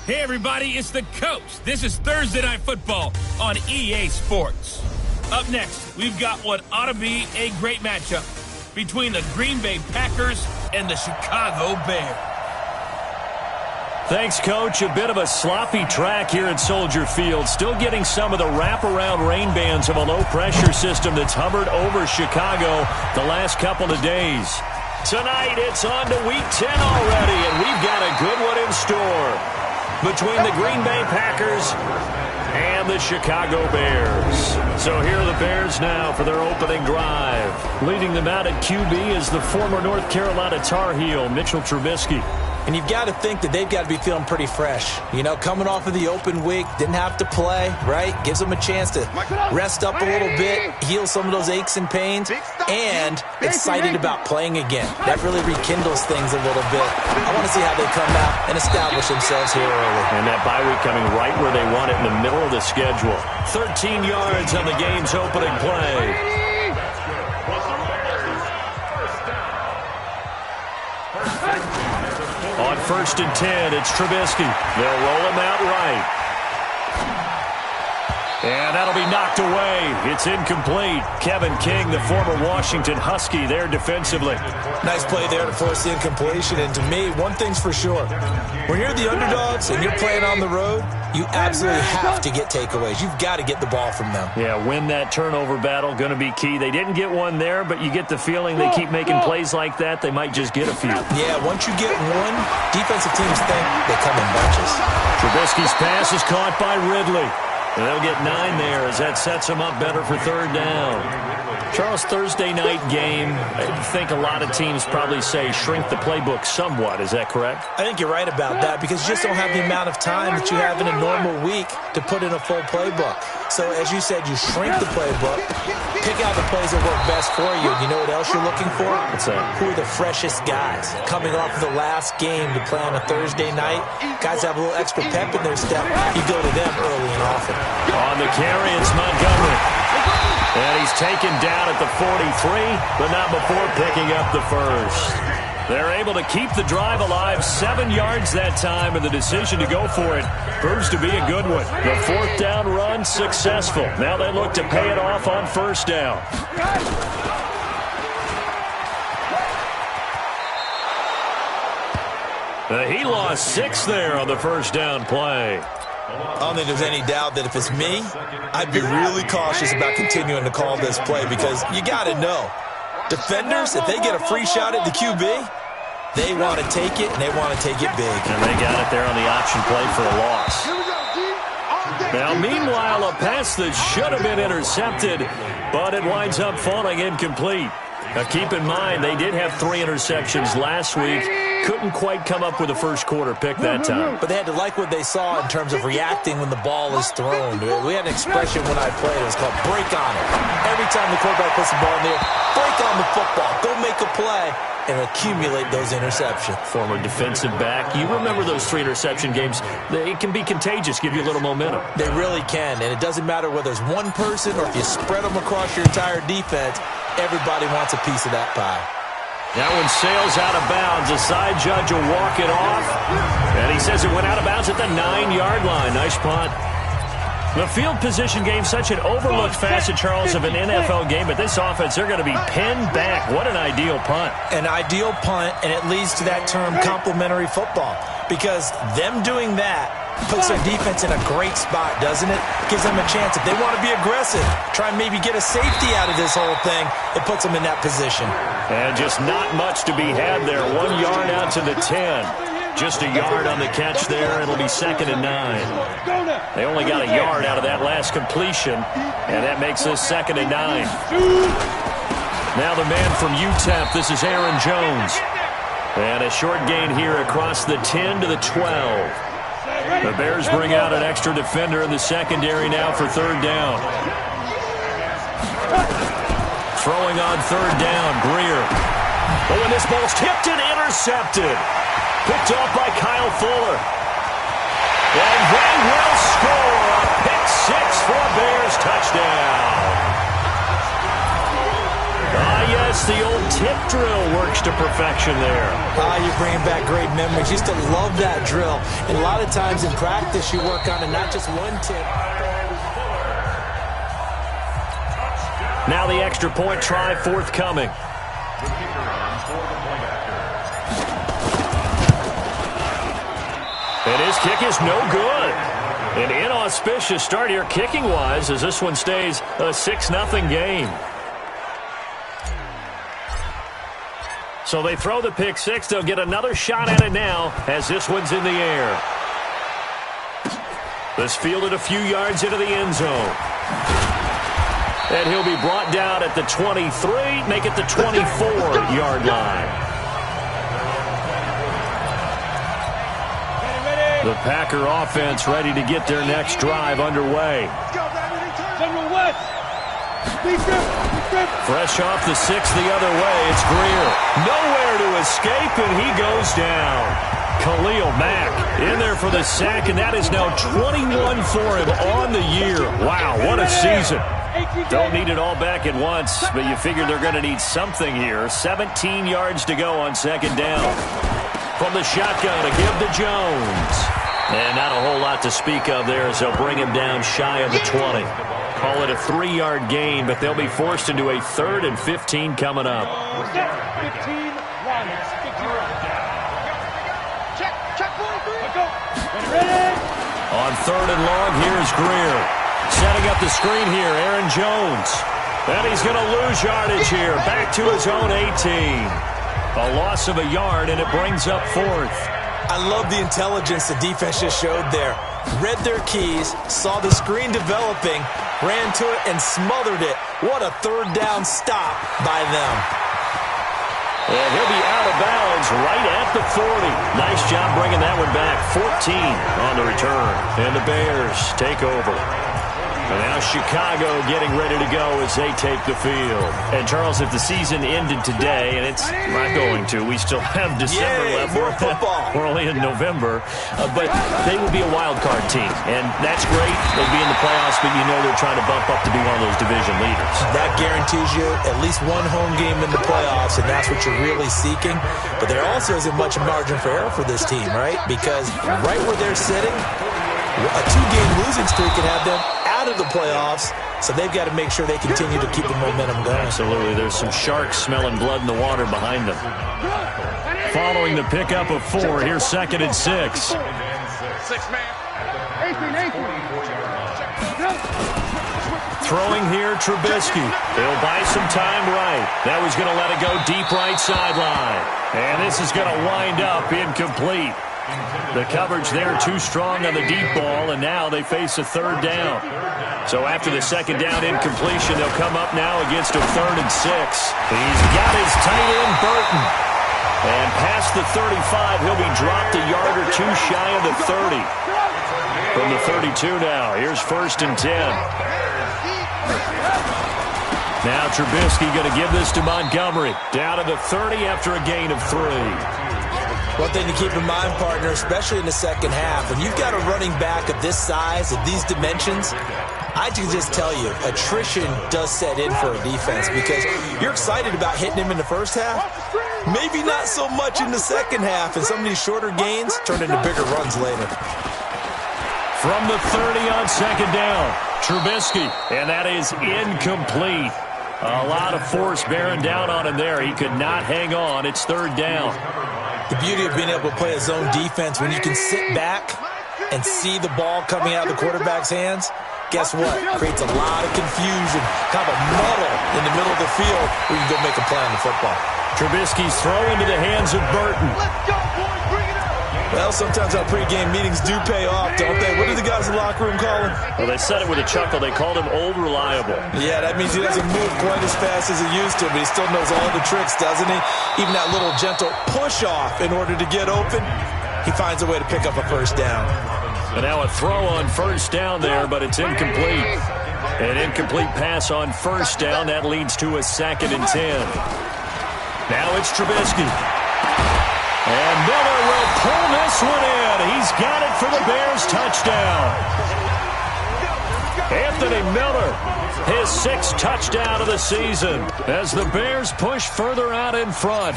Hey, everybody, it's the Coach. This is Thursday Night Football on EA Sports. Up next, we've got what ought to be a great matchup between the Green Bay Packers and the Chicago Bears. Thanks, Coach. A bit of a sloppy track here at Soldier Field. Still getting some of the wraparound rain bands of a low-pressure system that's hovered over Chicago the last couple of days. Tonight, it's on to Week 10 already, and we've got a good one in store between the Green Bay Packers and the Chicago Bears. So here are the Bears now for their opening drive. Leading them out at QB is the former North Carolina Tar Heel, Mitchell Trubisky. And you've got to think that they've got to be feeling pretty fresh. You know, coming off of the open week, didn't have to play, right? Gives them a chance to rest up a little bit, heal some of those aches and pains, and excited about playing again. That really rekindles things a little bit. I want to see how they come out and establish themselves here early. And that bye week coming right where they want it, in the middle of the schedule. 13 yards on the game's opening play. On 1st and 10, it's Trubisky. They'll roll him out right. And that'll be knocked away. It's incomplete. Kevin King, the former Washington Husky, there defensively. Nice play there to force the incompletion. And to me, one thing's for sure. When you're the underdogs and you're playing on the road, you absolutely have to get takeaways. You've got to get the ball from them. Yeah, win that turnover battle, going to be key. They didn't get one there, but you get the feeling they keep making plays like that, they might just get a few. Yeah, once you get one, defensive teams think they come in bunches. Trubisky's pass is caught by Ridley. And they'll get 9 there as that sets them up better for third down. Charles, Thursday night game, I think a lot of teams probably say shrink the playbook somewhat. Is that correct? I think you're right about that because you just don't have the amount of time that you have in a normal week to put in a full playbook. So as you said, you shrink the playbook, pick out the plays that work best for you. You know what else you're looking for? What's that? Who are the freshest guys coming off of the last game to play on a Thursday night? Guys have a little extra pep in their step. You go to them early and often. On the carry, it's Montgomery. And he's taken down at the 43, but not before picking up the first. They're able to keep the drive alive, 7 yards that time, and the decision to go for it proves to be a good one. The 4th down run successful. Now they look to pay it off on 1st down. He lost 6 there on the 1st down play. I don't think there's any doubt that if it's me, I'd be really cautious about continuing to call this play because you got to know, defenders, if they get a free shot at the QB, they want to take it, and they want to take it big. And they got it there on the option play for a loss. Now, meanwhile, a pass that should have been intercepted, but it winds up falling incomplete. Now, keep in mind, they did have 3 interceptions last week. Couldn't quite come up with a first quarter pick that time. But they had to like what they saw in terms of reacting when the ball is thrown. We had an expression when I played. It was called break on it. Every time the quarterback puts the ball in there, break on the football. Go make a play and accumulate those interceptions. Former defensive back. You remember those 3 interception games. It can be contagious, give you a little momentum. They really can, and it doesn't matter whether it's one person or if you spread them across your entire defense. Everybody wants a piece of that pie. That one sails out of bounds. The side judge will walk it off. And he says it went out of bounds at the 9-yard line. Nice punt. The field position game, such an overlooked facet, Charles, of an NFL game. But this offense, they're going to be pinned back. What an ideal punt. An ideal punt, and it leads to that term complementary football. Because them doing that puts their defense in a great spot, doesn't it? Gives them a chance. If they want to be aggressive, try and maybe get a safety out of this whole thing, it puts them in that position. And just not much to be had there. 1 yard out to the 10. Just a yard on the catch there. It'll be 2nd and 9. They only got a yard out of that last completion, and that makes this 2nd and 9. Now the man from UTEP, this is Aaron Jones. And a short gain here across the 10 to the 12. The Bears bring out an extra defender in the secondary now for 3rd down. Throwing on 3rd down, Greer. Oh, and this ball's tipped and intercepted. Picked off by Kyle Fuller. And they will score a pick 6 for a Bears touchdown. Ah, yes, the old tip drill works to perfection there. You're bringing back great memories. Used to love that drill. And a lot of times in practice, you work on it, not just one tip. Now the extra point try forthcoming. And his kick is no good. An inauspicious start here kicking-wise as this one stays a 6-0 game. So they throw the pick six. They'll get another shot at it now as this one's in the air. This fielded a few yards into the end zone. And he'll be brought down at the 23, make it the 24-yard line. The Packer offense ready to get their next drive underway. Fresh off the 6 the other way, it's Greer. Nowhere to escape, and he goes down. Khalil Mack in there for the sack, and that is now 21 for him on the year. Wow, what a season. Don't need it all back at once, but you figure they're going to need something here. 17 yards to go on second down. From the shotgun, a give to Jones. And not a whole lot to speak of there as they'll bring him down shy of the 20. Call it a 3-yard gain, but they'll be forced into a 3rd and 15 coming up. 15, run. Check, on 3rd and long, here's Greer. Setting up the screen here, Aaron Jones. And he's going to lose yardage here. Back to his own 18. A loss of a yard, and it brings up 4th. I love the intelligence the defense just showed there. Read their keys, saw the screen developing, ran to it, and smothered it. What a 3rd down stop by them. And he'll be out of bounds right at the 40. Nice job bringing that one back. 14 on the return. And the Bears take over. And now Chicago getting ready to go as they take the field. And, Charles, if the season ended today, and it's not going to, we still have December left. More football. We're only in November. But they would be a wild card team. And that's great. They'd be in the playoffs, but you know they're trying to bump up to be one of those division leaders. That guarantees you at least one home game in the playoffs, and that's what you're really seeking. But there also isn't much margin for error for this team, right? Because right where they're sitting, a 2-game losing streak can have them out of the playoffs, so they've got to make sure they continue to keep the momentum going. Absolutely. There's some sharks smelling blood in the water behind them. Following the pickup of 4, here's 2nd and 6. 6 man. 18. Throwing here, Trubisky. He'll buy some time right. That was going to let it go deep right sideline. And this is going to wind up incomplete. The coverage there too strong on the deep ball, and now they face a 3rd down. So after the 2nd down incompletion, they'll come up now against a 3rd and 6. He's got his tight end, Burton. And past the 35, he'll be dropped a yard or 2 shy of the 30. From the 32 now, here's 1st and 10. Now Trubisky going to give this to Montgomery. Down to the 30 after a gain of 3. One thing to keep in mind, partner, especially in the second half, when you've got a running back of this size, of these dimensions, I can just tell you, attrition does set in for a defense because you're excited about hitting him in the first half. Maybe not so much in the second half, and some of these shorter gains turn into bigger runs later. From the 30 on 2nd down, Trubisky, and that is incomplete. A lot of force bearing down on him there. He could not hang on. It's 3rd down. The beauty of being able to play a zone defense when you can sit back and see the ball coming out of the quarterback's hands, guess what? Creates a lot of confusion, kind of a muddle in the middle of the field where you can go make a play on the football. Trubisky's throw into the hands of Burton. Let's go, boys. Bring it up. Well, sometimes our pregame meetings do pay off, don't they? What do the guys in the locker room call him? Well, they said it with a chuckle. They called him Old Reliable. Yeah, that means he doesn't move quite as fast as he used to, but he still knows all the tricks, doesn't he? Even that little gentle push-off in order to get open, he finds a way to pick up a 1st down. And now a throw on 1st down there, but it's incomplete. An incomplete pass on 1st down. That leads to a 2nd and 10. Now it's Trubisky. And Miller will pull this one in. He's got it for the Bears touchdown. Anthony Miller, his 6th touchdown of the season as the Bears push further out in front.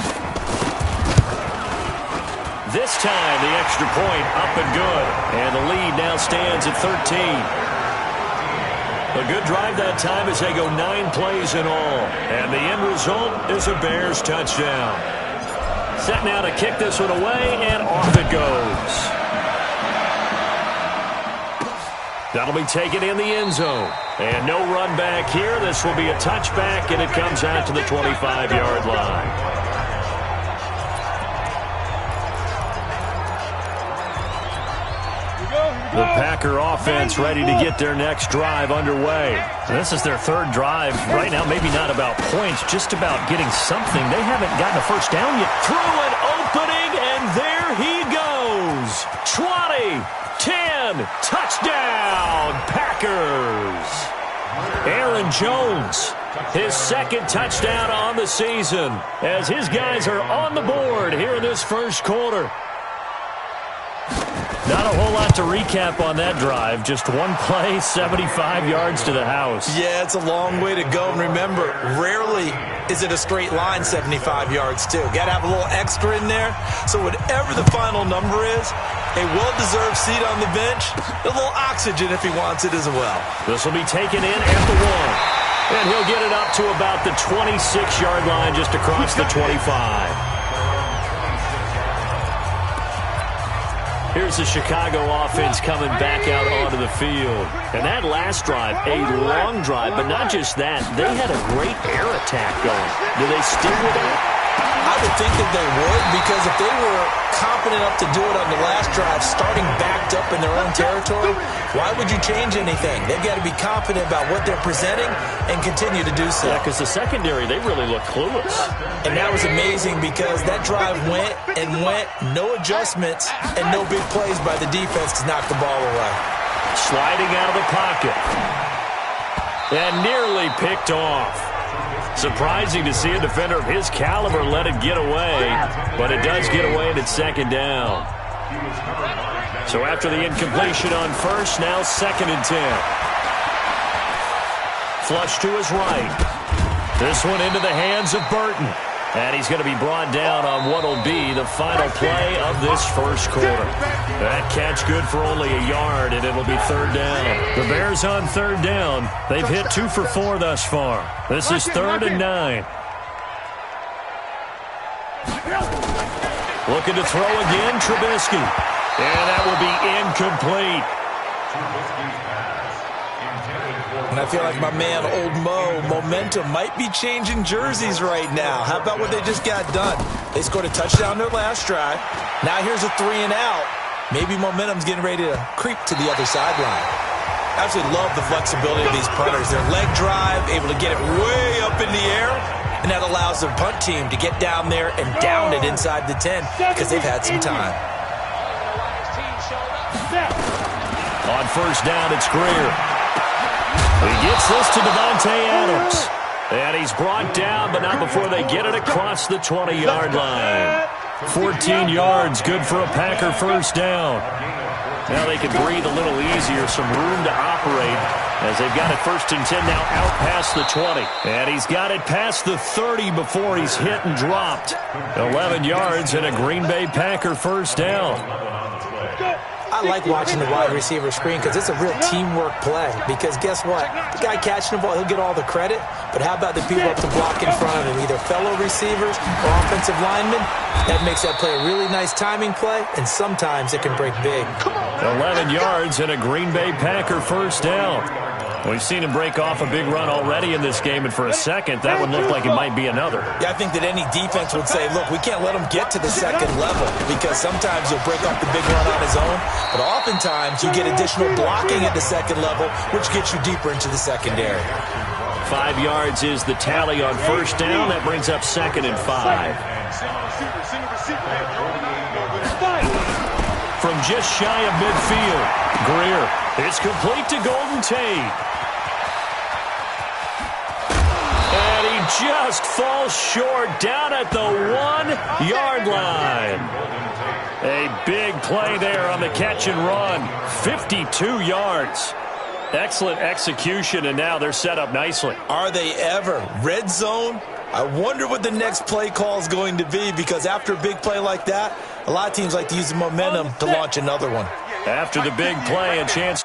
This time, the extra point up and good. And the lead now stands at 13. A good drive that time as they go 9 plays in all. And the end result is a Bears touchdown. Set now to kick this one away, and off it goes. That'll be taken in the end zone. And no run back here. This will be a touchback, and it comes out to the 25-yard line. The Packer offense ready to get their next drive underway. This is their 3rd drive. Right now, maybe not about points, just about getting something. They haven't gotten a first down yet. Through an opening, and there he goes. 20, 10, touchdown, Packers. Aaron Jones, his 2nd touchdown on the season, as his guys are on the board here in this first quarter. Not a whole lot to recap on that drive. Just one play, 75 yards to the house. Yeah, it's a long way to go. And remember, rarely is it a straight line 75 yards, too. Got to have a little extra in there. So whatever the final number is, a well-deserved seat on the bench, a little oxygen if he wants it as well. This will be taken in at the 1. And he'll get it up to about the 26-yard line just across the 25. Here's the Chicago offense coming back out onto the field. And that last drive, a long drive, but not just that. They had a great air attack going. Do they stick with it? I would think that they would, because if they were competent enough to do it on the last drive, starting backed up in their own territory, why would you change anything? They've got to be confident about what they're presenting and continue to do so. Yeah, because the secondary, they really look clueless. And that was amazing because that drive went and went, no adjustments and no big plays by the defense to knock the ball away. Sliding out of the pocket. And nearly picked off. Surprising to see a defender of his caliber let it get away, but it does get away and it's 2nd down. So after the incompletion on first, now 2nd and 10. Flush to his right. This one into the hands of Burton. And he's going to be brought down on what will be the final play of this first quarter. That catch good for only a yard, and it'll be 3rd down. The Bears on 3rd down. They've hit 2 for 4 thus far. This is 3rd and 9. Looking to throw again, Trubisky. And that will be incomplete. And I feel like my man, Old Mo, momentum might be changing jerseys right now. How about what they just got done? They scored a touchdown their last drive. Now here's a 3 and out. Maybe momentum's getting ready to creep to the other sideline. I absolutely love the flexibility of these punters. Their leg drive, able to get it way up in the air, and that allows their punt team to get down there and down it inside the 10 because they've had some time. On first down, it's Greer. He gets this to Davante Adams. And he's brought down, but not before they get it across the 20-yard line. 14 yards, good for a Packer first down. Now they can breathe a little easier, some room to operate as they've got it 1st and 10 now out past the 20. And he's got it past the 30 before he's hit and dropped. 11 yards and a Green Bay Packer first down. I like watching the wide receiver screen because it's a real teamwork play. Because guess what? The guy catching the ball, he'll get all the credit. But how about the people up to block in front of him, either fellow receivers or offensive linemen? That makes that play a really nice timing play, and sometimes it can break big. 11 yards and a Green Bay Packer first down. We've seen him break off a big run already in this game, and for a second, that one looked like it might be another. Yeah, I think that any defense would say, look, we can't let him get to the second level because sometimes he'll break off the big run on his own, but oftentimes you get additional blocking at the second level, which gets you deeper into the secondary. 5 yards is the tally on first down. That brings up 2nd and 5. From just shy of midfield, Greer. It's complete to Golden Tate. And he just falls short down at the 1-yard line. A big play there on the catch and run. 52 yards. Excellent execution, and now they're set up nicely. Are they ever? Red zone? I wonder what the next play call is going to be, because after a big play like that, a lot of teams like to use the momentum to launch another one. After the big play, a chance.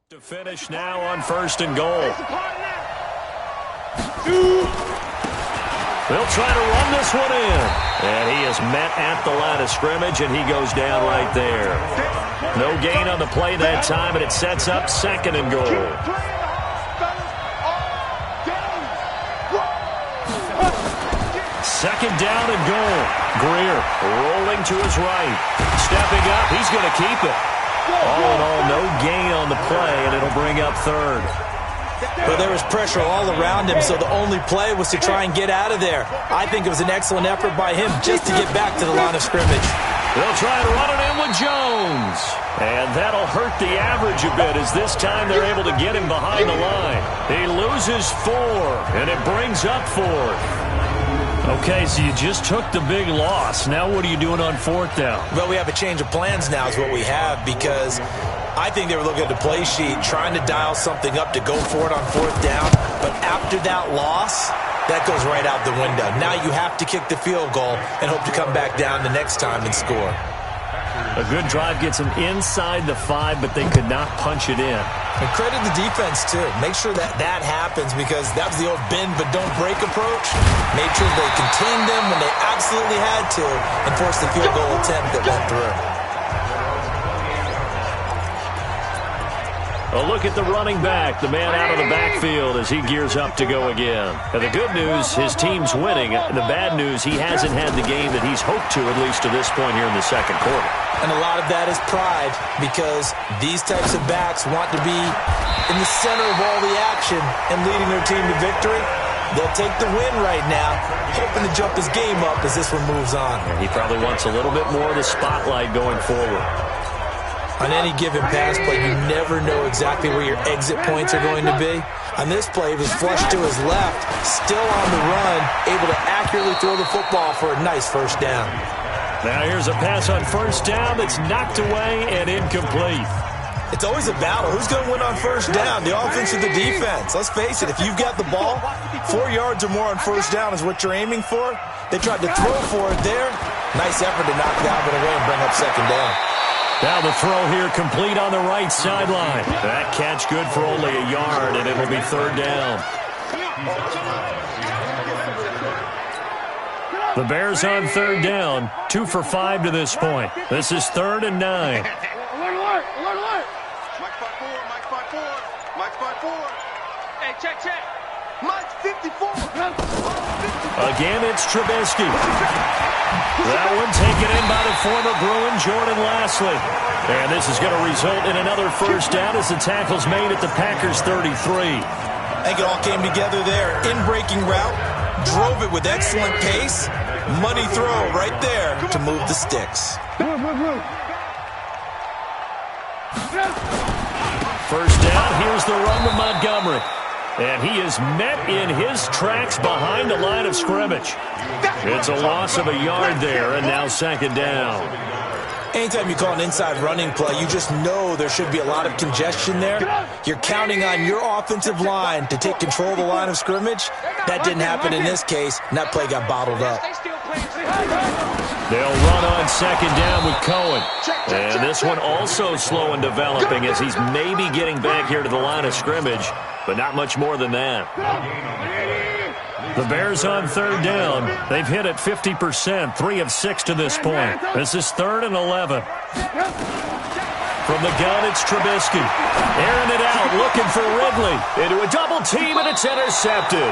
To finish now on 1st and goal. They'll try to run this one in. And he is met at the line of scrimmage, and he goes down right there. No gain on the play that time, and it sets up 2nd and goal. Second down and goal. Greer rolling to his right. Stepping up, he's going to keep it. All in all, no gain on the play, and it'll bring up 3rd. But there was pressure all around him, so the only play was to try and get out of there. I think it was an excellent effort by him just to get back to the line of scrimmage. They'll try to run it in with Jones. And that'll hurt the average a bit, as this time they're able to get him behind the line. He loses 4, and it brings up 4th. Okay, so you just took the big loss. Now what are you doing on 4th down? Well, we have a change of plans now is what we have, because I think they were looking at the play sheet, trying to dial something up to go for it on 4th down. But after that loss, that goes right out the window. Now you have to kick the field goal and hope to come back down the next time and score. A good drive gets them inside the 5, but they could not punch it in. And credit the defense, too. Make sure that that happens, because that was the old bend but don't break approach. Made sure they contained them when they absolutely had to and forced the field goal attempt that went through. A look at the running back, the man out of the backfield as he gears up to go again. And the good news, his team's winning. The bad news, he hasn't had the game that he's hoped to, at least to this point here in the 2nd quarter. And a lot of that is pride, because these types of backs want to be in the center of all the action and leading their team to victory. They'll take the win right now, hoping to jump his game up as this one moves on. And he probably wants a little bit more of the spotlight going forward. On any given pass play, you never know exactly where your exit points are going to be. On this play, he was flushed to his left, still on the run, able to accurately throw the football for a nice 1st down. Now here's a pass on 1st down that's knocked away and incomplete. It's always a battle. Who's going to win on 1st down, the offense or the defense? Let's face it, if you've got the ball, 4 yards or more on 1st down is what you're aiming for. They tried to throw for it there. Nice effort to knock that one away and bring up 2nd down. Now the throw here complete on the right sideline. That catch good for only a yard, and it'll be 3rd down. The Bears on 3rd down, 2 for 5 to this point. This is 3rd and 9. Alert, alert, alert, alert. Mike 5-4, Mike 5-4, Mike 5-4. Hey, check, check. Mike 54. Again, it's Trubisky. That one taken in by the former Bruin, Jordan Lasley. And this is going to result in another 1st down as the tackle's made at the Packers' 33. I think it all came together there. In-breaking route, drove it with excellent pace. Money throw right there to move the sticks. 1st down, here's the run with Montgomery. And he is met in his tracks behind the line of scrimmage. It's a loss of a yard there, and now 2nd down. Anytime you call an inside running play, you just know there should be a lot of congestion there. You're counting on your offensive line to take control of the line of scrimmage. That didn't happen in this case, and that play got bottled up. They'll run on 2nd down with Cohen. And this one also slow in developing as he's maybe getting back here to the line of scrimmage, but not much more than that. The Bears on 3rd down. They've hit it 50%, 3 of 6 to this point. This is 3rd and 11. From the gun, it's Trubisky. Airing it out, looking for Ridley. Into a double team, and it's intercepted.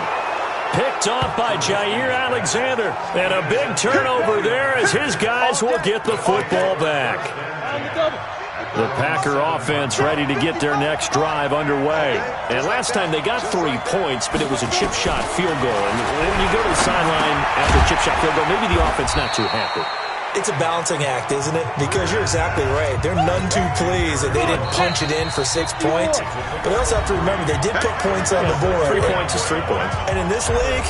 Picked off by Jair Alexander. And a big turnover there as his guys will get the football back. The Packer offense ready to get their next drive underway. And last time they got 3 points, but it was a chip shot field goal. And when you go to the sideline after a chip shot field goal, maybe the offense not too happy. It's a balancing act, isn't it? Because you're exactly right. They're none too pleased that they didn't punch it in for 6 points. But they also have to remember they did put points on the board. 3 points is 3 points. And in this league,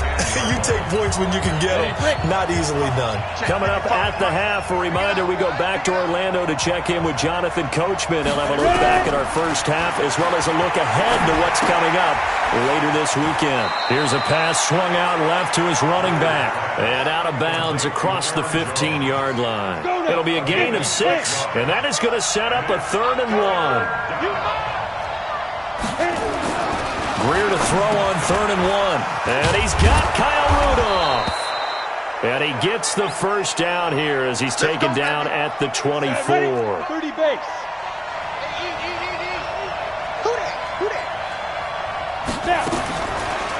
you take points when you can get them. Not easily done. Coming up at the half, a reminder, we go back to Orlando to check in with Jonathan Coachman. He'll have a look back at our first half as well as a look ahead to what's coming up later this weekend. Here's a pass swung out left to his running back. And out of bounds across the 15-yard line. It'll be a gain of 6, and that is going to set up a 3rd and 1. Greer to throw on 3rd and 1. And he's got Kyle Rudolph. And he gets the first down here as he's taken down at the 24. 30 base.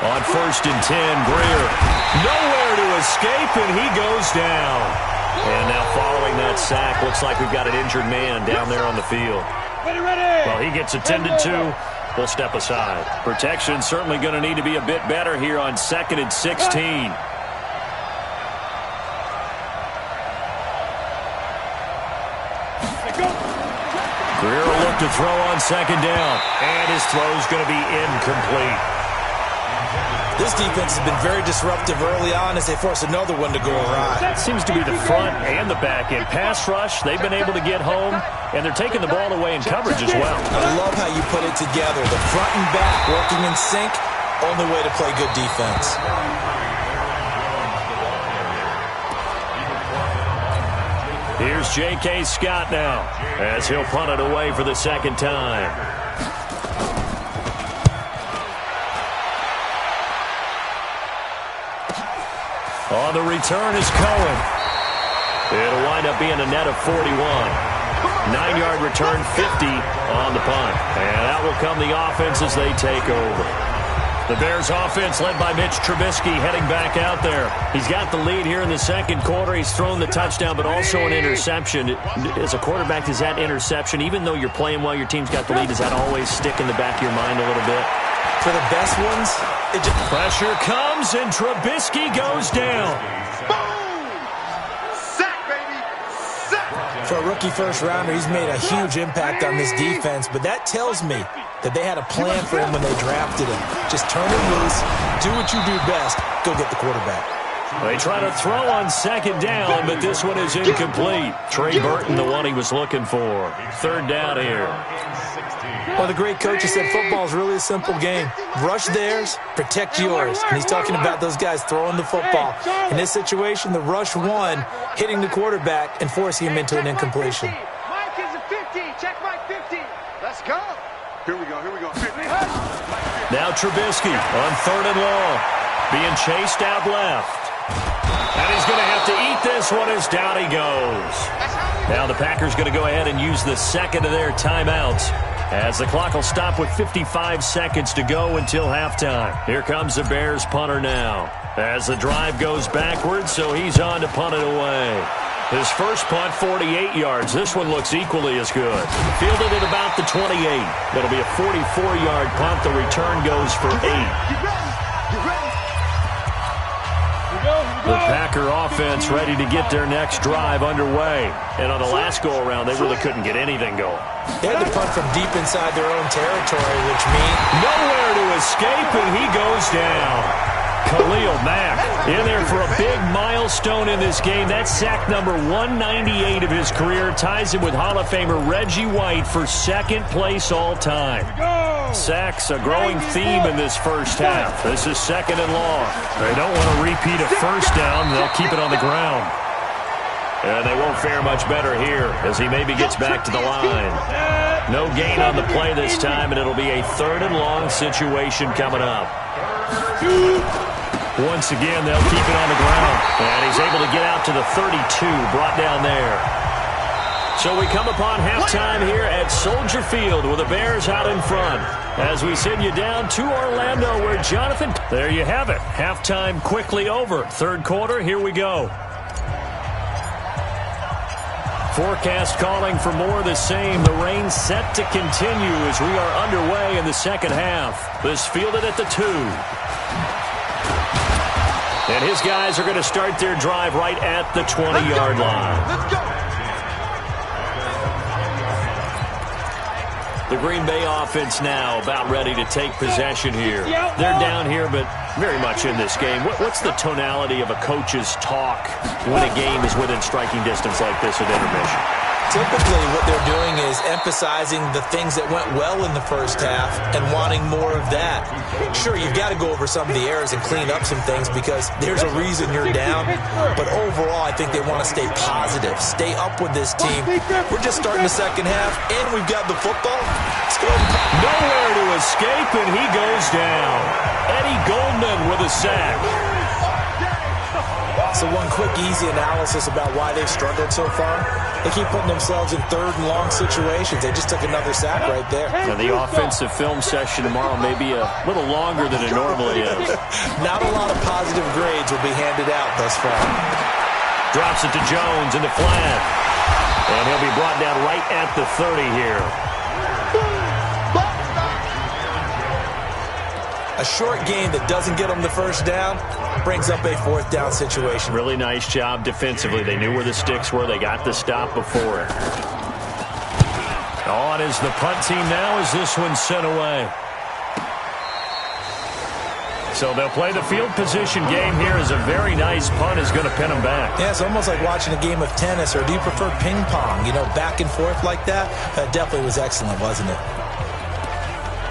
On 1st and 10, Greer nowhere to escape, and he goes down. And now following that sack, looks like we've got an injured man down there on the field. Well, he gets attended to. We'll step aside. Protection certainly going to need to be a bit better here on 2nd and 16. Greer will look to throw on 2nd down. And his throw's going to be incomplete. This defense has been very disruptive early on as they force another one to go awry. That seems to be the front and the back end. Pass rush, they've been able to get home, and they're taking the ball away in coverage as well. I love how you put it together. The front and back working in sync, only way to play good defense. Here's J.K. Scott now as he'll punt it away for the 2nd time. On the return is Cohen. It'll wind up being a net of 41. 9-yard return, 50 on the punt. And out will come the offense as they take over. The Bears offense led by Mitch Trubisky heading back out there. He's got the lead here in the 2nd quarter. He's thrown the touchdown, but also an interception. As a quarterback, does that interception, even though you're playing well, your team's got the lead, does that always stick in the back of your mind a little bit? For the best ones, pressure comes, and Trubisky goes down. Boom! Sack, baby! Sack! For a rookie first-rounder, he's made a huge impact on this defense, but that tells me that they had a plan for him when they drafted him. Just turn him loose, do what you do best, go get the quarterback. They try to throw on 2nd down, but this one is incomplete. Trey Burton, the one he was looking for. 3rd down here. Well, the great coach has said football is really a simple game. Rush theirs, protect yours. And he's talking about those guys throwing the football. In this situation, the rush won, hitting the quarterback and forcing him into an incompletion. Mike is a 50. Check Mike 50. Let's go. Here we go. Here we go. 50. Now Trubisky on 3rd and long. Being chased out left. And he's going to have to eat this one as down he goes. Now the Packers going to go ahead and use the 2nd of their timeouts as the clock will stop with 55 seconds to go until halftime. Here comes the Bears punter now as the drive goes backwards, so he's on to punt it away. His first punt, 48 yards. This one looks equally as good. Fielded at about the 28. That'll be a 44-yard punt. The return goes for 8. The Packer offense ready to get their next drive underway. And on the last go-around, they really couldn't get anything going. They had to punt from deep inside their own territory, which means nowhere to escape, and he goes down. Khalil Mack in there for a big milestone in this game. That's sack number 198 of his career. Ties him with Hall of Famer Reggie White for 2nd place all time. Sacks a growing theme in this first half. This is 2nd and long. They don't want to repeat a first down. They'll keep it on the ground. And they won't fare much better here as he maybe gets back to the line. No gain on the play this time, and it'll be a 3rd and long situation coming up. Once again, they'll keep it on the ground. And he's able to get out to the 32, brought down there. So we come upon halftime here at Soldier Field with the Bears out in front. As we send you down to Orlando where Jonathan... There you have it. Halftime quickly over. 3rd quarter, here we go. Forecast calling for more of the same. The rain set to continue as we are underway in the second half. This fielded at the 2. And his guys are going to start their drive right at the 20-yard line. Let's go. The Green Bay offense now about ready to take possession here. They're down here, but very much in this game. What's the tonality of a coach's talk when a game is within striking distance like this at intermission? Typically, what they're doing is emphasizing the things that went well in the first half and wanting more of that. Sure, you've got to go over some of the errors and clean up some things because there's a reason you're down. But overall, I think they want to stay positive, stay up with this team. We're just starting the second half, and we've got the football. Let's go. Nowhere to escape, and he goes down. Eddie Goldman with a sack. So one quick, easy analysis about why they've struggled so far. They keep putting themselves in third and long situations. They just took another sack right there. Now the offensive film session tomorrow may be a little longer than it normally is. Not a lot of positive grades will be handed out thus far. Drops it to Jones into flat. And he'll be brought down right at the 30 here. A short game that doesn't get them the first down brings up a fourth down situation. Really nice job defensively. They knew where the sticks were. They got the stop before it. On is the punt team now as this one's sent away. So they'll play the field position game here as a very nice punt is going to pin them back. Yeah, it's almost like watching a game of tennis, or do you prefer ping pong? You know, back and forth like that? That definitely was excellent, wasn't it?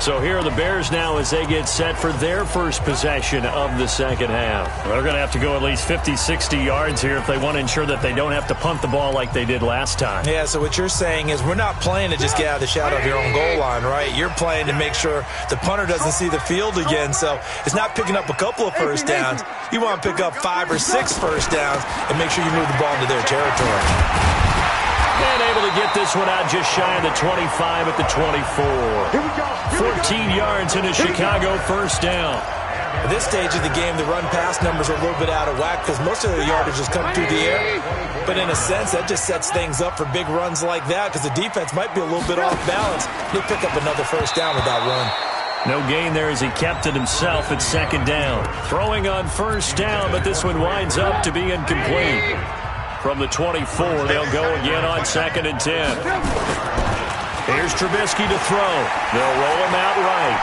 So here are the Bears now as they get set for their first possession of the second half. They're going to have to go at least 50, 60 yards here if they want to ensure that they don't have to punt the ball like they did last time. Yeah, so what you're saying is we're not playing to just get out of the shadow of your own goal line, right? You're playing to make sure the punter doesn't see the field again. So it's not picking up a couple of first downs. You want to pick up 5 or 6 first downs and make sure you move the ball into their territory. And able to get this one out just shy of the 25 at the 24. 14 yards in a Chicago first down. At this stage of the game, the run-pass numbers are a little bit out of whack because most of the yardage has come through the air. But in a sense, that just sets things up for big runs like that because the defense might be a little bit off balance. He'll pick up another first down with that run. No gain there as he kept it himself at second down. Throwing on first down, but this one winds up to be incomplete. From the 24, they'll go again on 2nd and 10. Here's Trubisky to throw. They'll roll him out right.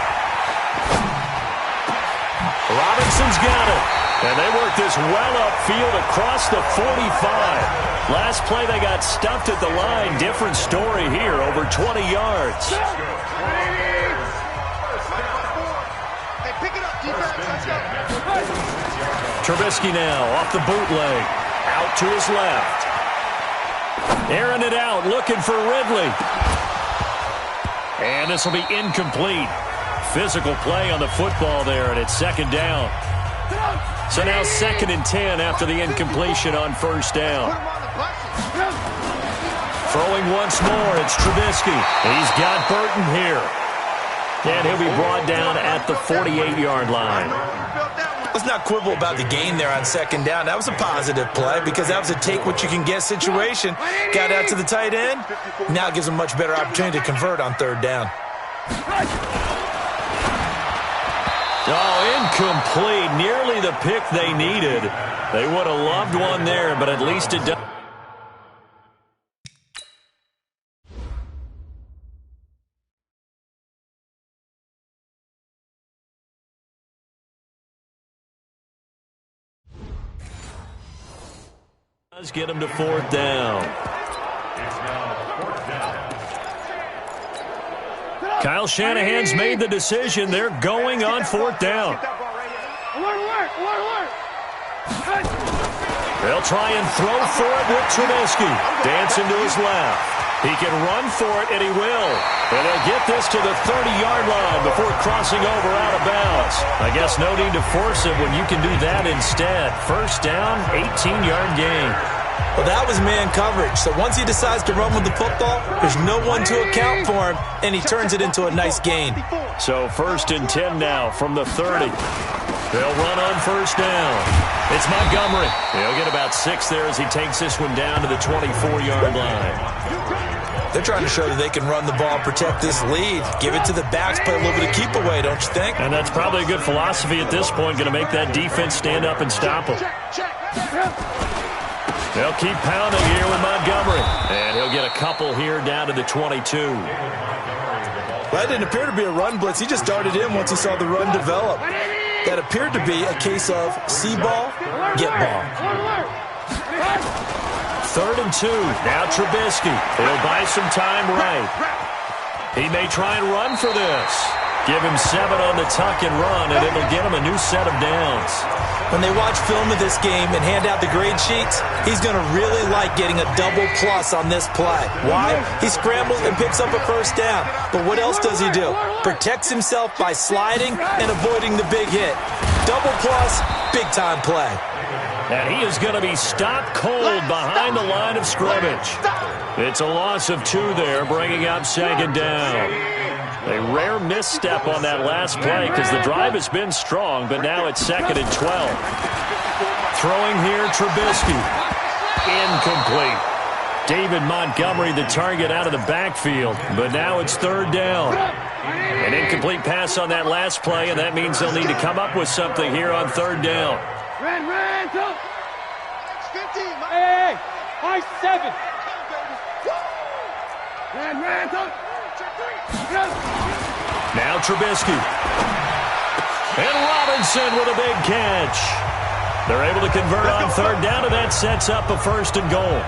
Robinson's got it. And they work this well upfield across the 45. Last play, they got stuffed at the line. Different story here, over 20 yards. Hey, pick it up, defense. Let's go. Trubisky now off the bootleg. Out to his left. Airing it out, looking for Ridley. And this will be incomplete. Physical play on the football there, and it's second down. So now 2nd and 10 after the incompletion on first down. Throwing once more, it's Trubisky. He's got Burton here. And he'll be brought down at the 48-yard line. Let's not quibble about the gain there on second down. That was a positive play because that was a take-what-you-can-get situation. Got out to the tight end. Now it gives them a much better opportunity to convert on third down. Oh, incomplete. Nearly the pick they needed. They would have loved one there, but at least it does. Let's get him to fourth down. Kyle Shanahan's made the decision. They're going on fourth down. They'll try and throw for it with Trubisky. Dancing to his left. He can run for it, and he will. And they'll get this to the 30-yard line before crossing over out of bounds. I guess no need to force it when you can do that instead. First down, 18-yard gain. Well, that was man coverage. So once he decides to run with the football, there's no one to account for him, and he turns it into a nice gain. So 1st and 10 now from the 30. They'll run on first down. It's Montgomery. He'll get about 6 there as he takes this one down to the 24-yard line. They're trying to show that they can run the ball, protect this lead. Give it to the backs, play a little bit of keep away, don't you think? And that's probably a good philosophy at this point, going to make that defense stand up and stop them. They'll keep pounding here with Montgomery. And he'll get a couple here down to the 22. That didn't appear to be a run blitz. He just darted in once he saw the run develop. That appeared to be a case of see ball, get ball. 3rd and 2. Now Trubisky. He'll buy some time right. He may try and run for this. Give him 7 on the tuck and run, and it'll get him a new set of downs. When they watch film of this game and hand out the grade sheets, he's going to really like getting a double plus on this play. Why? He scrambles and picks up a first down. But what else does he do? Protects himself by sliding and avoiding the big hit. Double plus, big-time play. And he is going to be stopped cold behind the line of scrimmage. It's a loss of 2 there, bringing up 2nd down. A rare misstep on that last play because the drive has been strong, but now it's 2nd and 12. Throwing here, Trubisky. Incomplete. David Montgomery, the target out of the backfield, but now it's 3rd down. An incomplete pass on that last play, and that means they'll need to come up with something here on 3rd down. Hey, high 7. Now Trubisky. And Robinson with a big catch. They're able to convert on 3rd down, and that sets up a 1st and goal.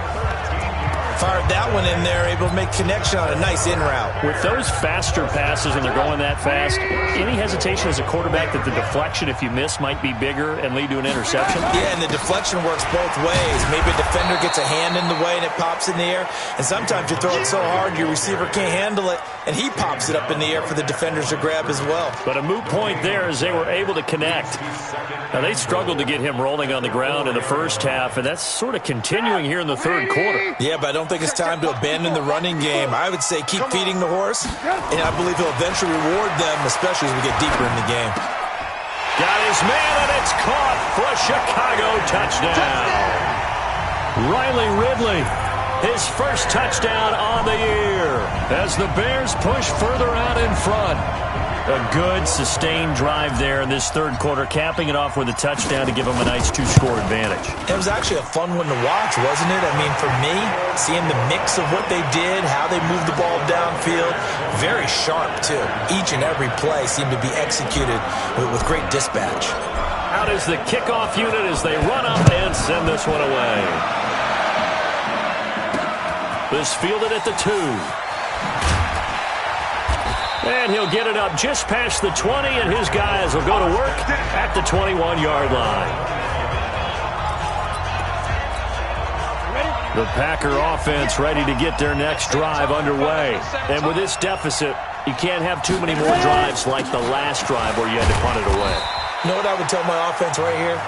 Fired that one in there, able to make connection on a nice in route. With those faster passes and they're going that fast, any hesitation as a quarterback that the deflection, if you miss, might be bigger and lead to an interception? Yeah, and the deflection works both ways. Maybe a defender gets a hand in the way and it pops in the air. And sometimes you throw it so hard your receiver can't handle it, and he pops it up in the air for the defenders to grab as well. But a moot point there as they were able to connect. Now, they struggled to get him rolling on the ground in the first half, and that's sort of continuing here in the 3rd quarter. Yeah, but I don't think it's time to abandon the running game. I would say keep feeding the horse, and I believe he'll eventually reward them, especially as we get deeper in the game. Got his man, and it's caught for a Chicago touchdown. Riley Ridley, his first touchdown on the year as the Bears push further out in front. A good, sustained drive there in this 3rd quarter, capping it off with a touchdown to give them a nice 2-score advantage. It was actually a fun one to watch, wasn't it? I mean, for me, seeing the mix of what they did, how they moved the ball downfield, very sharp, too. Each and every play seemed to be executed with great dispatch. Out is the kickoff unit as they run up and send this one away. This fielded at the 2. And he'll get it up just past the 20, and his guys will go to work at the 21-yard line. The Packer offense ready to get their next drive underway. And with this deficit, you can't have too many more drives like the last drive where you had to punt it away. You know what I would tell my offense right here?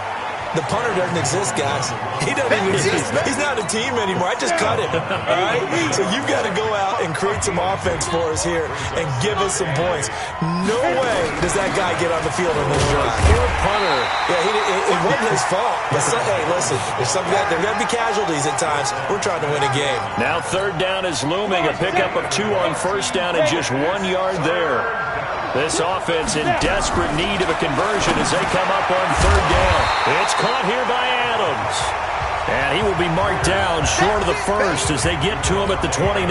The punter doesn't exist, guys. He doesn't exist. He's not a team anymore. I just cut him. All right? So you've got to go out and create some offense for us here and give us some points. No way does that guy get on the field on this drive. Poor punter. Yeah, it wasn't his fault. But hey, listen, there's got to be casualties at times. We're trying to win a game. Now 3rd down is looming. A pickup of 2 on 1st down and just 1 yard there. This offense in desperate need of a conversion as they come up on 3rd down. It's caught here by Adams. And he will be marked down short of the 1st as they get to him at the 29.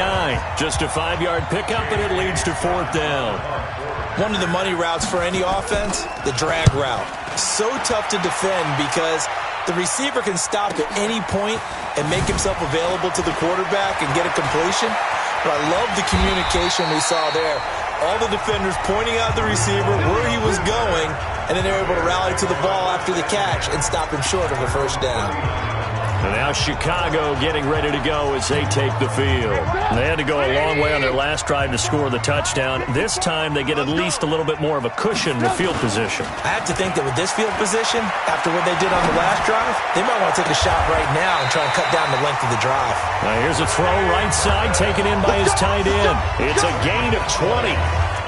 Just a 5-yard pickup, and it leads to 4th down. One of the money routes for any offense, the drag route. So tough to defend because the receiver can stop at any point and make himself available to the quarterback and get a completion. But I love the communication we saw there. All the defenders pointing out the receiver, where he was going, and then they were able to rally to the ball after the catch and stop him short of a 1st down. And now Chicago getting ready to go as they take the field. They had to go a long way on their last drive to score the touchdown. This time they get at least a little bit more of a cushion with field position. I have to think that with this field position, after what they did on the last drive, they might want to take a shot right now and try and cut down the length of the drive. Now here's a throw right side taken in by his tight end. It's a gain of 20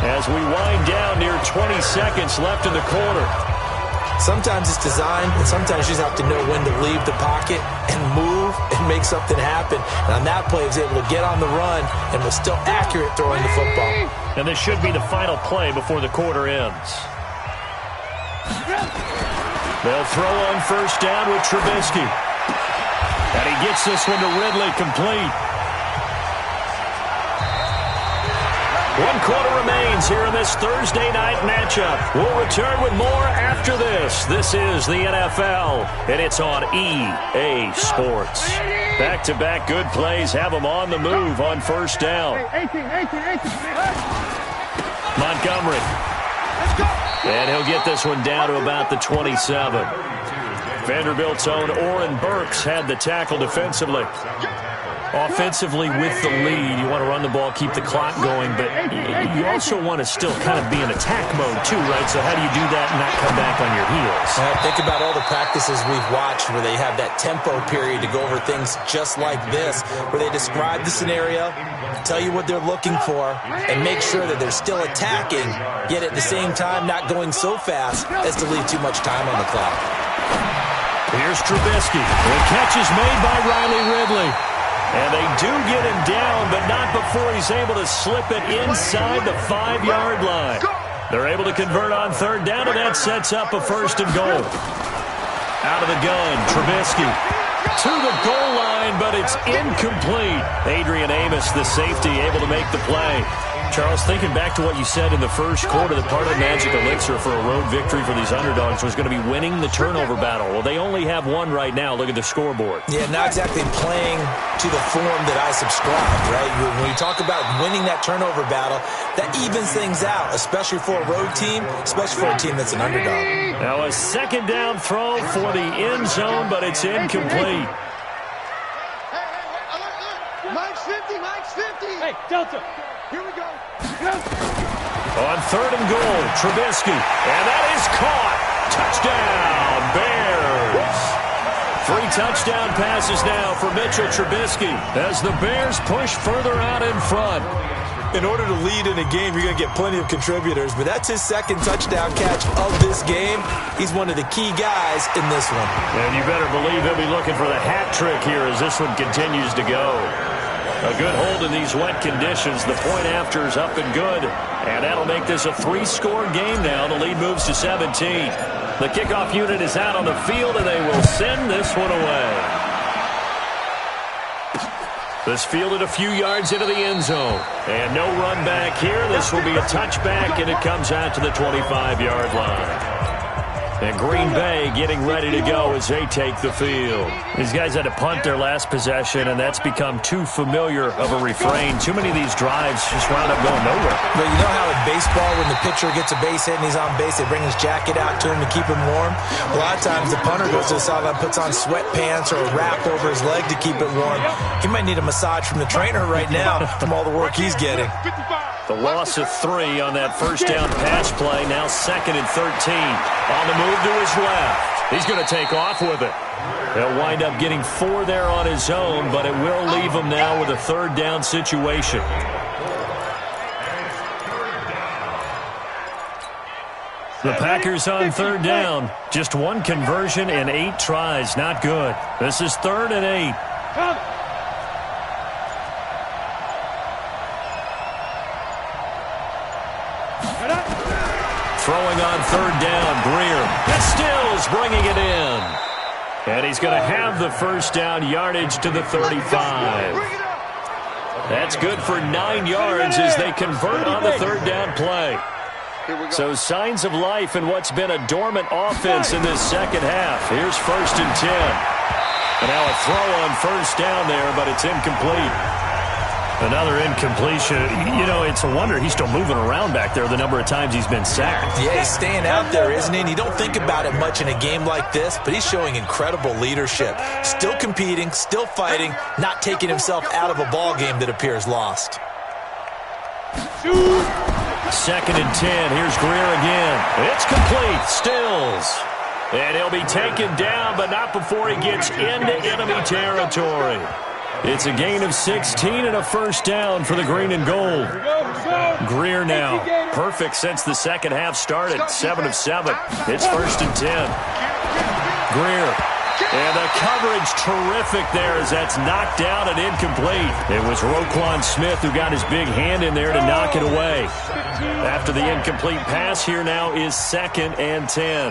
as we wind down near 20 seconds left in the quarter. Sometimes it's designed, and sometimes you just have to know when to leave the pocket and move and make something happen. And on that play, he was able to get on the run and was still accurate throwing the football. And this should be the final play before the quarter ends. They'll throw on first down with Trubisky. And he gets this one to Ridley, complete. 1 quarter remains here in this Thursday night matchup. We'll return with more after this. This is the NFL, and it's on EA Sports. Back-to-back good plays have them on the move on first down. Montgomery. And he'll get this one down to about the 27. Vanderbilt's own Oren Burks had the tackle defensively. Offensively with the lead, you want to run the ball, keep the clock going, but you also want to still kind of be in attack mode too, right? So how do you do that and not come back on your heels? Think about all the practices we've watched where they have that tempo period to go over things just like this, where they describe the scenario, tell you what they're looking for, and make sure that they're still attacking, yet at the same time not going so fast as to leave too much time on the clock. Here's Trubisky. The catch is made by Riley Ridley. And they do get him down, but not before he's able to slip it inside the 5-yard line. They're able to convert on third down, and that sets up a first and goal. Out of the gun, Trubisky to the goal line, but it's incomplete. Adrian Amos, the safety, able to make the play. Charles, thinking back to what you said in the first quarter, that part of the magic elixir for a road victory for these underdogs was going to be winning the turnover battle. Well, they only have one right now. Look at the scoreboard. Yeah, not exactly playing to the form that I subscribe, right? When you talk about winning that turnover battle, that evens things out, especially for a road team, especially for a team that's an underdog. Now a second down throw for the end zone, but it's incomplete. Mike's 50, Mike's 50. Hey, Delta. Here we go. On third and goal, Trubisky. And that is caught. Touchdown, Bears. 3 touchdown passes now for Mitchell Trubisky as the Bears push further out in front. In order to lead in a game, you're going to get plenty of contributors, but that's his second touchdown catch of this game. He's one of the key guys in this one. And you better believe he'll be looking for the hat trick here as this one continues to go. A good hold in these wet conditions. The point after is up and good. And that'll make this a 3-score game now. The lead moves to 17. The kickoff unit is out on the field, and they will send this one away. This fielded a few yards into the end zone. And no run back here. This will be a touchback, and it comes out to the 25-yard line. And Green Bay getting ready to go as they take the field. These guys had to punt their last possession, and that's become too familiar of a refrain. Too many of these drives just wound up going nowhere. But you know how in baseball, when the pitcher gets a base hit and he's on base, they bring his jacket out to him to keep him warm? A lot of times the punter goes to the sideline, puts on sweatpants or a wrap over his leg to keep it warm. He might need a massage from the trainer right now from all the work he's getting. The loss of 3 on that first down pass play. Now 2nd and 13. On the move to his left. He's going to take off with it. He'll wind up getting 4 there on his own, but it will leave him now with a third down situation. The Packers on third down. Just 1 conversion in 8 tries. Not good. This is 3rd and 8. Throwing on third down, Greer. And Stills bringing it in. And he's going to have the first down, yardage to the 35. That's good for 9 yards as they convert on the third down play. So signs of life in what's been a dormant offense in this second half. Here's 1st and 10. And now a throw on first down there, but it's incomplete. Another incompletion. You know, it's a wonder he's still moving around back there the number of times he's been sacked. Yeah, he's staying out there, isn't he? And you don't think about it much in a game like this, but he's showing incredible leadership. Still competing, still fighting, not taking himself out of a ball game that appears lost. 2nd and 10. Here's Greer again. It's complete. Stills. And he'll be taken down, but not before he gets into enemy territory. It's a gain of 16 and a first down for the green and gold. Greer now, perfect since the second half started, 7 of 7. It's 1st and 10. Greer, and the coverage terrific there as that's knocked down and incomplete. It was Roquan Smith who got his big hand in there to knock it away. After the incomplete pass, here now is 2nd and 10.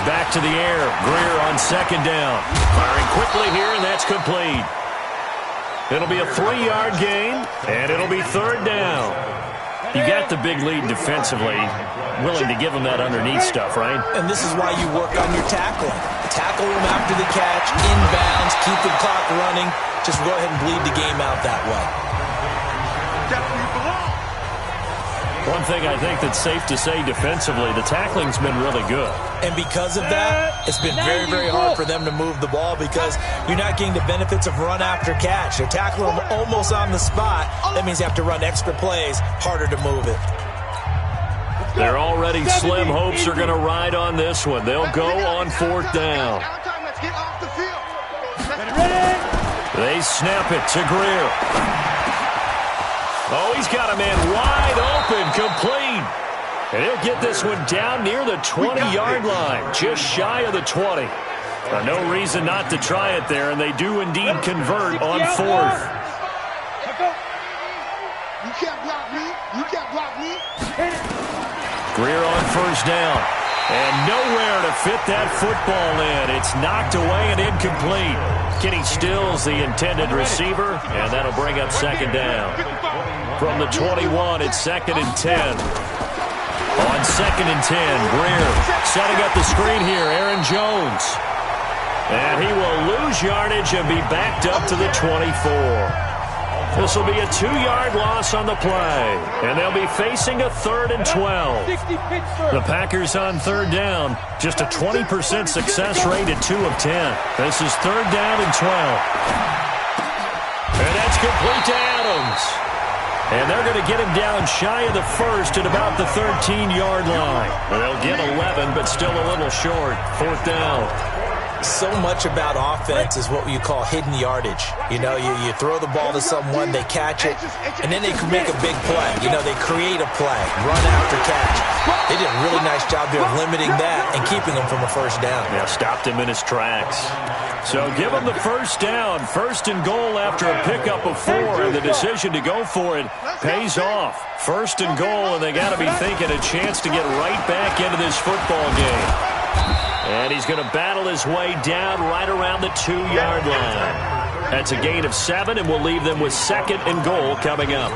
Back to the air. Greer on 2nd down. Firing quickly here, and that's complete. It'll be a 3-yard gain, and it'll be 3rd down. You got the big lead defensively. Willing to give them that underneath stuff, right? And this is why you work on your tackling. Tackle them after the catch, inbounds, keep the clock running. Just go ahead and bleed the game out that way. One thing I think that's safe to say defensively, the tackling's been really good. And because of that, it's been very, very hard for them to move the ball because you're not getting the benefits of run after catch. They're tackling them almost on the spot. That means you have to run extra plays, harder to move it. They're already slim hopes are going to ride on this one. They'll go on 4th down. They snap it to Greer. Oh, he's got a man wide open, complete. And he'll get this one down near the 20-yard line, just shy of the 20. No reason not to try it there, and they do indeed convert on 4th. You can't block me. You can't block me. Greer on 1st down. And nowhere to fit that football in. It's knocked away and incomplete. Kenny Stills, the intended receiver, and that'll bring up 2nd down. From the 21, it's 2nd and 10. On 2nd and 10, Greer setting up the screen here, Aaron Jones. And he will lose yardage and be backed up to the 24. This will be a 2-yard loss on the play, and they'll be facing a 3rd and 12. The Packers on 3rd down, just a 20% success rate at 2 of 10. This is 3rd down and 12. And that's complete to Adams. And they're going to get him down shy of the 1st at about the 13-yard line. They'll get 11, but still a little short. 4th down. So much about offense is what you call hidden yardage. You know, you throw the ball to someone, they catch it, and then they can make a big play. You know, they create a play, run after catch. They did a really nice job there of limiting that and keeping him from a 1st down. Yeah, stopped him in his tracks. So give him the 1st down, 1st and goal after a pickup of 4, and the decision to go for it pays off. 1st and goal, and they got to be thinking a chance to get right back into this football game. And he's going to battle his way down right around the 2-yard line. That's a gain of 7, and we'll leave them with 2nd and goal coming up.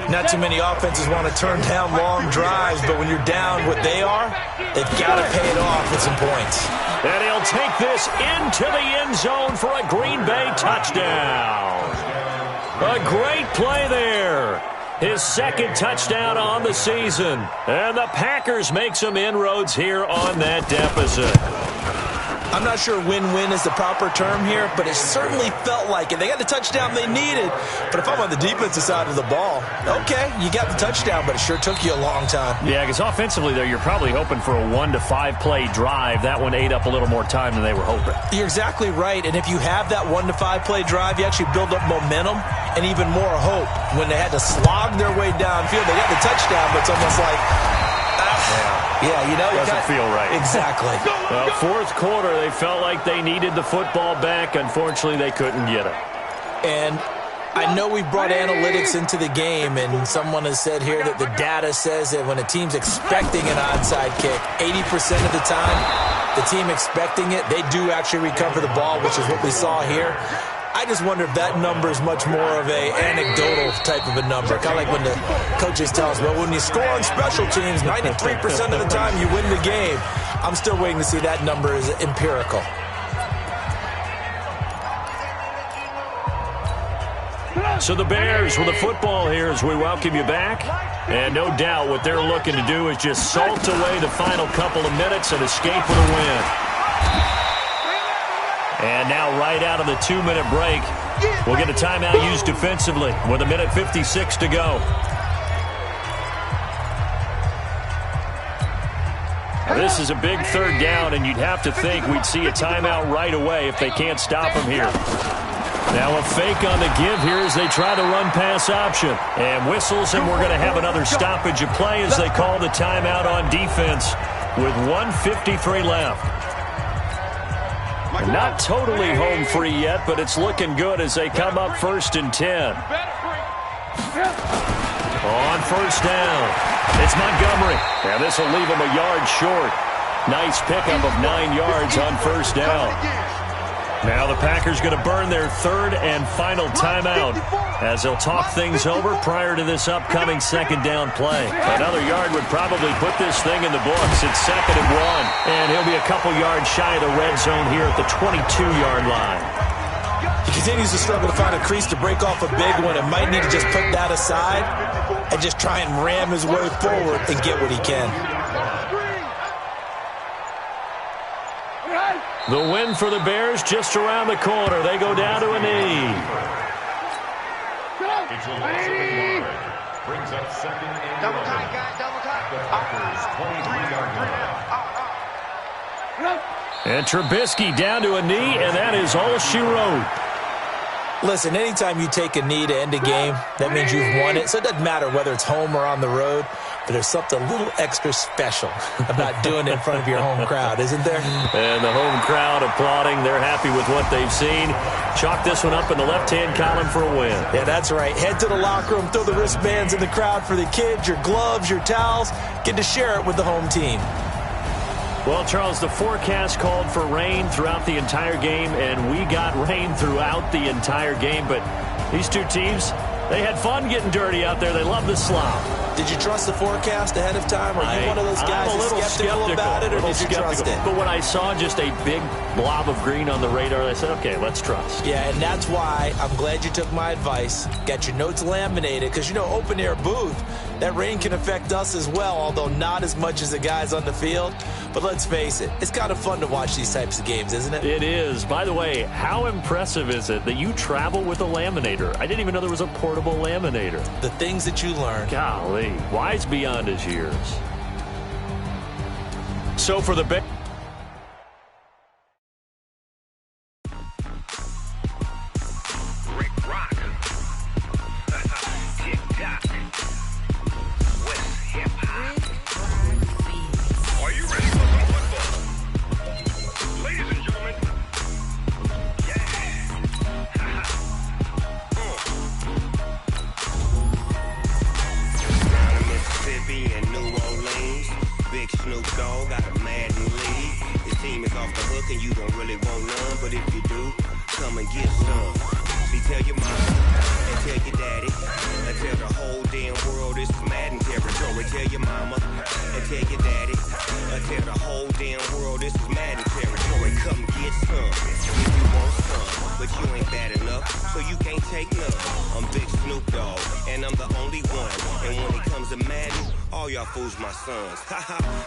Not too many offenses want to turn down long drives, but when you're down what they are, they've got to pay it off with some points. And he'll take this into the end zone for a Green Bay touchdown. A great play there. His 2nd touchdown on the season. And the Packers make some inroads here on that deficit. I'm not sure win-win is the proper term here, but it certainly felt like it. They got the touchdown they needed, but if I'm on the defensive side of the ball, okay, you got the touchdown, but it sure took you a long time. Yeah, because offensively, though, you're probably hoping for a 1 to 5 play drive. That one ate up a little more time than they were hoping. You're exactly right, and if you have that 1 to 5 play drive, you actually build up momentum and even more hope. When they had to slog their way downfield, they got the touchdown, but it's almost like, yeah, you know, doesn't feel right. Exactly. Well, 4th quarter, they felt like they needed the football back. Unfortunately, they couldn't get it. And I know we brought analytics into the game, and someone has said here that the data says that when a team's expecting an onside kick, 80% of the time, the team expecting it, they do actually recover the ball, which is what we saw here. I just wonder if that number is much more of a anecdotal type of a number. Kind of like when the coaches tell us, well, when you score on special teams, 93% of the time you win the game. I'm still waiting to see that number is empirical. So the Bears with the football here as we welcome you back. And no doubt what they're looking to do is just salt away the final couple of minutes and escape with a win. And now right out of the 2-minute break, we'll get a timeout used defensively with 1:56 to go. This is a big third down, and you'd have to think we'd see a timeout right away if they can't stop him here. Now a fake on the give here as they try to run pass option. And whistles, and we're going to have another stoppage of play as they call the timeout on defense with 1:53 left. And not totally home free yet, but it's looking good as they come up 1st and 10. On first down, it's Montgomery. Now this will leave him a yard short. Nice pickup of 9 yards on first down. Now the Packers going to burn their third and final timeout as they'll talk things over prior to this upcoming second down play. Another yard would probably put this thing in the books. It's 2nd and 1, and he'll be a couple yards shy of the red zone here at the 22-yard line. He continues to struggle to find a crease to break off a big one and might need to just put that aside and just try and ram his way forward and get what he can. The win for the Bears just around the corner. They go down to a knee. Brings up 2nd and 11. The Packers 23-yard line. And Trubisky down to a knee, and that is all she wrote. Listen, anytime you take a knee to end a game, that means you've won it. So it doesn't matter whether it's home or on the road, but there's something a little extra special about doing it in front of your home crowd, isn't there? And the home crowd applauding. They're happy with what they've seen. Chalk this one up in the left-hand column for a win. Yeah, that's right. Head to the locker room, throw the wristbands in the crowd for the kids, your gloves, your towels. Get to share it with the home team. Well, Charles, the forecast called for rain throughout the entire game, and we got rain throughout the entire game. But these two teams, they had fun getting dirty out there. They love the slop. Did you trust the forecast ahead of time? Are you one of those guys who's skeptical about it, or did you trust it? But when I saw just a big blob of green on the radar, I said, okay, let's trust. Yeah, and that's why I'm glad you took my advice. Got your notes laminated, because, you know, open-air booth, that rain can affect us as well, although not as much as the guys on the field. But let's face it, it's kind of fun to watch these types of games, isn't it? It is. By the way, how impressive is it that you travel with a laminator? I didn't even know there was a portable laminator. The things that you learn. Golly, wise beyond his years. So for the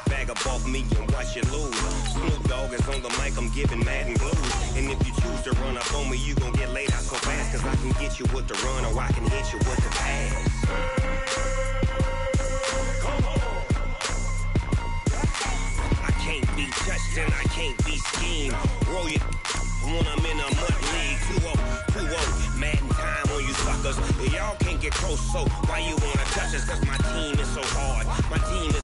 bag up off me and watch you lose. Snoop Dogg is on the mic, I'm giving mad and blues. And if you choose to run up on me, you gon' get laid out so fast. Cause I can get you with the run or I can hit you with the pass. I can't be touched and I can't be schemed. Roll you when I'm in a mud league. 2-0, Madden time on you suckers. Y'all can't get close, so why you wanna touch us? Cause my team is so hard. My team is